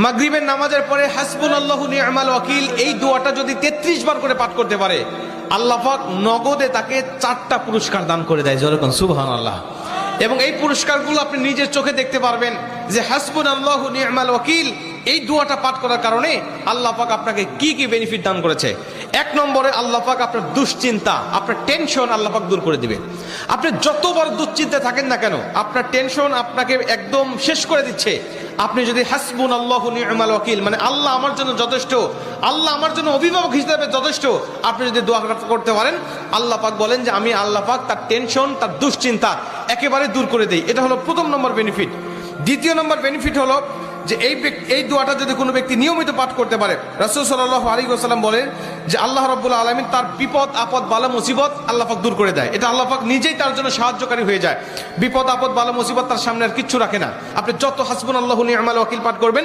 মাগরিবের নামাজের পরে হাসবুনাল্লাহু নি'মাল ওয়াকিল এই দোয়াটা যদি 33 বার করে পাঠ করতে পারে আল্লাহ পাক নগদে তাকে 4টা পুরস্কার দান করে দেয়। যেরকম সুবহানাল্লাহ। এবং এই পুরস্কারগুলো আপনি নিজের চোখে দেখতে পারবেন যে হাসবুনাল্লাহু নি'মাল ওয়াকিল এই দোয়াটা পাঠ করার কারণে আল্লাহ পাক আপনাকে কি কি বেনিফিট দান করেছে। এক নম্বরে আল্লাহ পাক আপনার দুশ্চিন্তা, আপনার টেনশন আল্লাহ পাক দূর করে দিবে। আপনি যত বড় দুশ্চিন্তায় থাকেন না কেন, আপনার টেনশন আপনাকে একদম শেষ করে দিচ্ছে। আপনি যদি হাসবুনাল্লাহু নি'মাল ওয়াকিল মানে আল্লাহ আমার জন্য যথেষ্ট, আল্লাহ আমার জন্য অভিভাবক হিসেবে যথেষ্ট, আপনি যদি দোয়া করতে পারেন আল্লাহ পাক বলেন যে আমি আল্লাহ পাক তার টেনশন তার দুশ্চিন্তা একেবারে দূর করে দেই। এটা হলো প্রথম নম্বর বেনিফিট। দ্বিতীয় নম্বর বেনিফিট হলো যে এই দোয়াটা যদি কোনো ব্যক্তি নিয়মিত পাঠ করতে পারে, রাসূল সাল্লাল্লাহু আলাইহি ওয়াসাল্লাম বলেন যে আল্লাহ রাব্বুল আলামিন তার বিপদ আপদ বালা মুসিবত আল্লাহ পাক দূর করে দেয়। এটা আল্লাহ পাক নিজেই তার জন্য সাহায্যকারী হয়ে যায়। বিপদ আপদ বালা মুসিবত তার সামনে আর কিচ্ছু রাখে না। আপনি যত হাসবুনাল্লাহু নি'মাল ওয়াকিল পাঠ করবেন